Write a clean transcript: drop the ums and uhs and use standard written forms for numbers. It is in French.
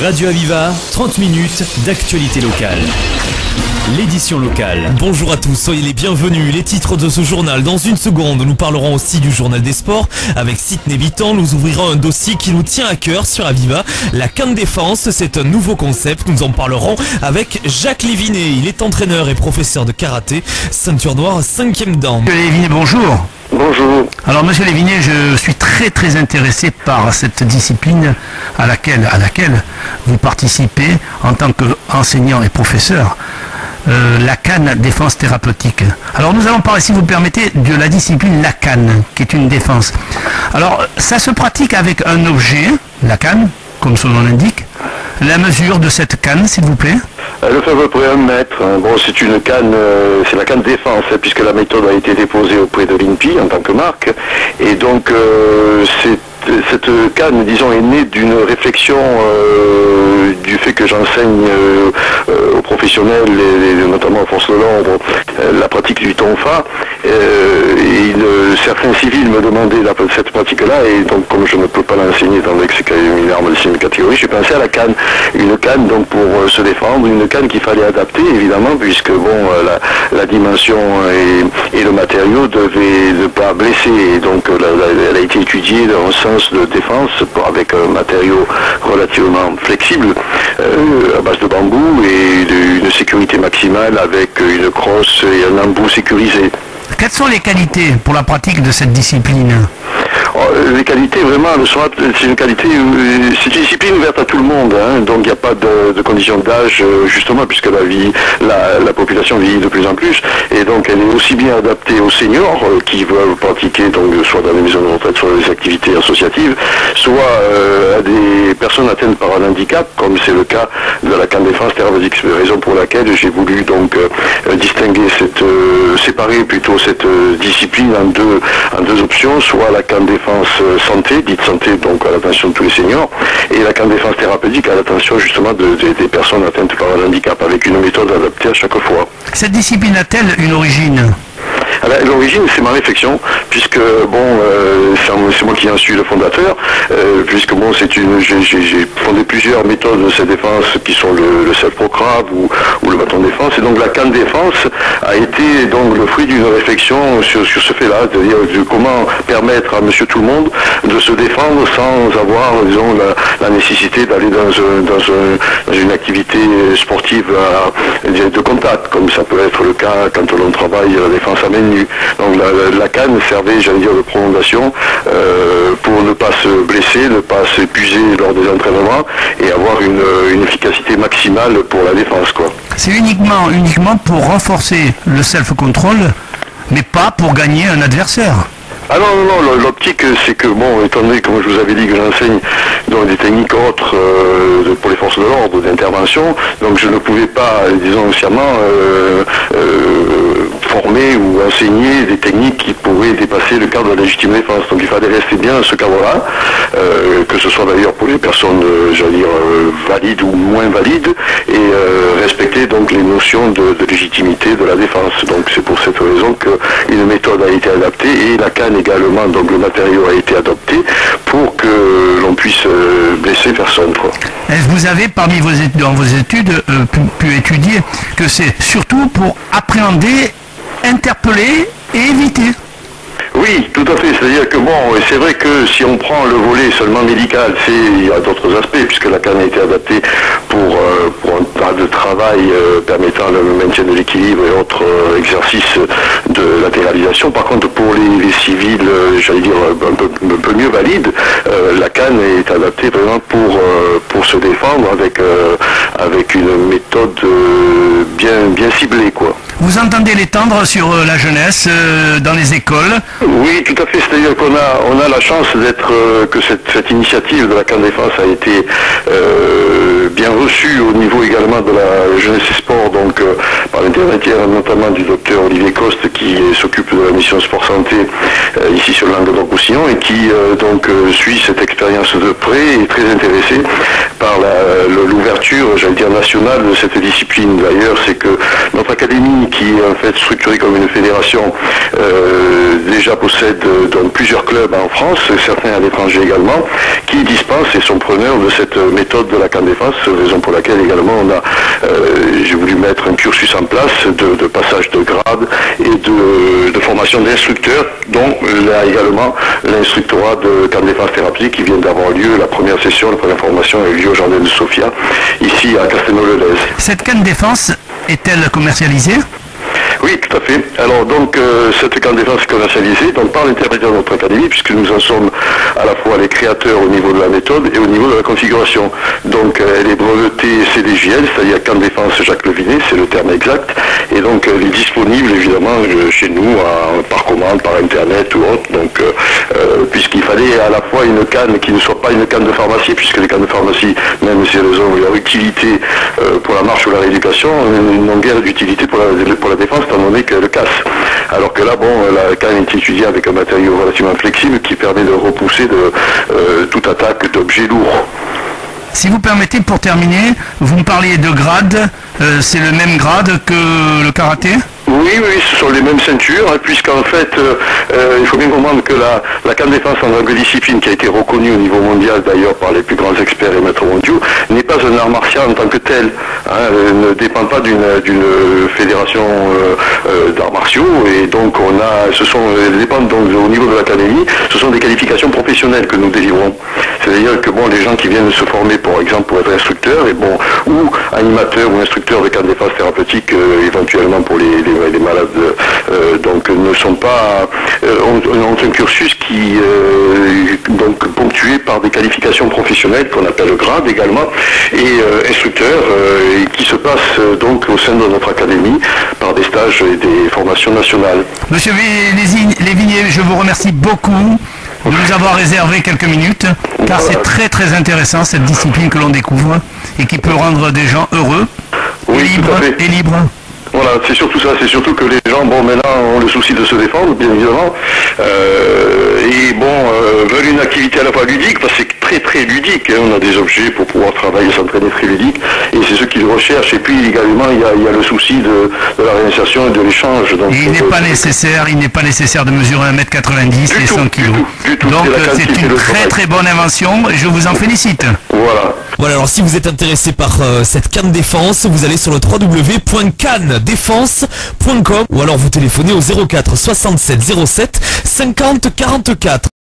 Radio Aviva, 30 minutes d'actualité locale. L'édition locale. Bonjour à tous, soyez les bienvenus. Les titres de ce journal. Dans une seconde, nous parlerons aussi du journal des sports. Avec Sidney Bitan, nous ouvrirons un dossier qui nous tient à cœur sur Aviva. La CAN Défense, c'est un nouveau concept. Nous en parlerons avec Jacques Léviné. Il est entraîneur et professeur de karaté. Ceinture noire, 5e dan. Monsieur Léviné, bonjour. Bonjour. Alors Monsieur Léviné, je suis très intéressé par cette discipline à laquelle vous participez en tant qu'enseignant et professeur. La CAN défense thérapeutique. Alors nous allons parler, si vous le permettez, de la discipline la CAN, qui est une défense. Alors ça se pratique avec un objet, la CAN, comme son nom l'indique. La mesure de cette canne, s'il vous plaît? Elle fait à peu près 1 mètre. Bon, c'est une canne, c'est la canne défense, puisque la méthode a été déposée auprès de l'INPI en tant que marque. Et donc, cette canne, disons, est née d'une réflexion du fait que j'enseigne aux professionnels, et notamment aux forces de l'ordre, la pratique du tonfa. Certains civils me demandaient cette pratique-là, et donc comme je ne peux pas l'enseigner, étant donné que c'est quand même une arme de 6e catégorie, j'ai pensé à la canne. Une canne donc pour se défendre, une canne qu'il fallait adapter évidemment, puisque bon, la dimension et le matériau devaient ne pas blesser, et donc elle a été étudiée dans un sens de défense avec un matériau relativement flexible à base de bambou et une sécurité maximale avec une crosse et un embout sécurisé. Quelles sont les qualités pour la pratique de cette discipline? Les qualités, vraiment, c'est une discipline ouverte à tout le monde, hein, donc il n'y a pas de condition d'âge, justement, puisque la population vieillit de plus en plus, et donc elle est aussi bien adaptée aux seniors qui veulent pratiquer, donc soit dans les maisons de retraite, soit dans des activités associatives, soit à des personnes atteintes par un handicap, comme c'est le cas de la CAN Défense thérapeutique. C'est la raison pour laquelle j'ai voulu donc distinguer séparer plutôt cette discipline en deux options, soit la CAN Défense santé, dite santé donc à l'attention de tous les seniors, et la CAN Défense thérapeutique à l'attention justement des personnes atteintes par un handicap, avec une méthode adaptée à chaque fois. Cette discipline a-t-elle une origine? L'origine, c'est ma réflexion, puisque bon, c'est moi qui en suis le fondateur, puisque bon, j'ai fondé plusieurs méthodes de cette défense qui sont le self-procrave ou le bâton de défense, et donc la CAN Défense a été donc le fruit d'une réflexion sur ce fait-là, c'est-à-dire de comment permettre à monsieur tout le monde de se défendre sans avoir, disons, la nécessité d'aller dans une activité sportive de contact, comme ça peut être le cas quand on travaille la défense à main nue. Donc la canne servait, j'allais dire, de prolongation pour ne pas se blesser, ne pas s'épuiser lors des entraînements et avoir une efficacité maximale pour la défense, quoi. C'est uniquement pour renforcer le self-control, mais pas pour gagner un adversaire. Ah non, l'optique c'est que, bon, étant donné, comme je vous avais dit, que j'enseigne donc des techniques autres pour les forces de l'ordre d'intervention, donc je ne pouvais pas, disons, sciemment former ou enseigner des techniques qui pourraient dépasser le cadre de la légitime défense. Donc il fallait rester bien à ce cadre-là, que ce soit d'ailleurs pour les personnes, j'allais dire, valides ou moins valides, et respecter donc les notions de légitimité de la défense. Donc c'est pour cette raison qu'une méthode a été adaptée, et la canne également, donc le matériau a été adopté pour que l'on puisse blesser personne, quoi. Est-ce que vous avez, dans vos études, pu étudier que c'est surtout pour appréhender, interpeller et éviter? Oui, tout à fait. C'est-à-dire que bon, c'est vrai que si on prend le volet seulement médical, il y a d'autres aspects, puisque la canne a été adaptée pour un tas de travail permettant le maintien de l'équilibre et autres exercices de latéralisation. Par contre, pour les civils, j'allais dire un peu mieux valides, la canne est adaptée vraiment pour se défendre avec une méthode bien ciblée, quoi. Vous entendez l'étendre sur la jeunesse, dans les écoles? Oui, tout à fait. C'est-à-dire qu'on a la chance que cette initiative de la CAN Défense a été bien reçue au niveau également de la jeunesse et sport, donc par l'intermédiaire notamment du docteur Olivier Coste qui s'occupe de la mission sport santé ici sur le Languedoc-Roussillon et qui donc suit cette expérience de près et est très intéressé par l'ouverture, j'allais dire, nationale de cette discipline. D'ailleurs, c'est que notre académie, qui est en fait structurée comme une fédération, déjà possède dans plusieurs clubs en France, certains à l'étranger également, qui dispensent et sont preneurs de cette méthode de la CAN Défense, raison pour laquelle également on a, j'ai voulu mettre un cursus en place de passage de grade et de formation d'instructeurs, dont là également l'instructorat de CAN Défense Thérapie qui vient d'avoir lieu. La première session, la première formation a eu lieu au Jardin de Sofia, ici à Castelnau-le-Lez. Cette CAN Défense est-elle commercialisée ? Oui, tout à fait. Alors donc cette CAN Défense est commercialisée donc, par l'intermédiaire de notre académie, puisque nous en sommes à la fois les créateurs au niveau de la méthode et au niveau de la configuration. Donc elle est brevetée CDJL, c'est-à-dire CAN Défense Jacques Levinet, c'est le terme exact, et donc elle est disponible évidemment chez nous par commande, par internet ou autre, donc puisqu'il fallait à la fois une canne qui ne soit pas une canne de pharmacie, puisque les cannes de pharmacie, même si elles ont leur utilité pour la marche ou la rééducation, n'ont guère d'utilité pour la défense, étant donné qu'elle casse. Alors que là, bon, la canne est étudiée avec un matériau relativement flexible qui permet de repousser toute attaque d'objets lourds. Si vous permettez, pour terminer, vous me parliez de grade, c'est le même grade que le karaté ? Oui, ce sont les mêmes ceintures, hein, puisqu'en fait, il faut bien comprendre que la CAN Défense en tant que discipline, qui a été reconnue au niveau mondial d'ailleurs par les plus grands experts et maîtres mondiaux, n'est pas un art martial en tant que tel. Hein, elle ne dépend pas d'une fédération d'arts martiaux, et donc elles dépendent donc au niveau de l'académie, ce sont des qualifications professionnelles que nous délivrons. C'est-à-dire que bon, les gens qui viennent se former, par exemple, pour être instructeurs, et bon, ou animateurs ou instructeurs de CAN Défense thérapeutique, éventuellement pour les malades, donc ne sont pas ont un cursus qui donc ponctué par des qualifications professionnelles qu'on appelle grade également, et instructeurs qui se passent donc au sein de notre académie par des stages et des formations nationales. Monsieur Lévigné, je vous remercie beaucoup de nous avoir réservé quelques minutes, car c'est très très intéressant cette discipline que l'on découvre et qui peut rendre des gens heureux, libres. Voilà, c'est surtout ça, c'est surtout que les gens, bon, maintenant, ont le souci de se défendre, bien évidemment, et bon, veulent une activité à la fois ludique, parce que c'est très très ludique, hein, on a des objets pour pouvoir travailler, s'entraîner très ludique, et c'est ce qu'ils recherchent, et puis également, il y a le souci de la réinsertion et de l'échange. Il n'est pas nécessaire de mesurer 1m90 et 100 kg. Donc c'est une très très bonne invention, et je vous en félicite. Voilà, alors si vous êtes intéressé par cette CAN Défense, vous allez sur le www.candefense.com ou alors vous téléphonez au 04 67 07 50 44.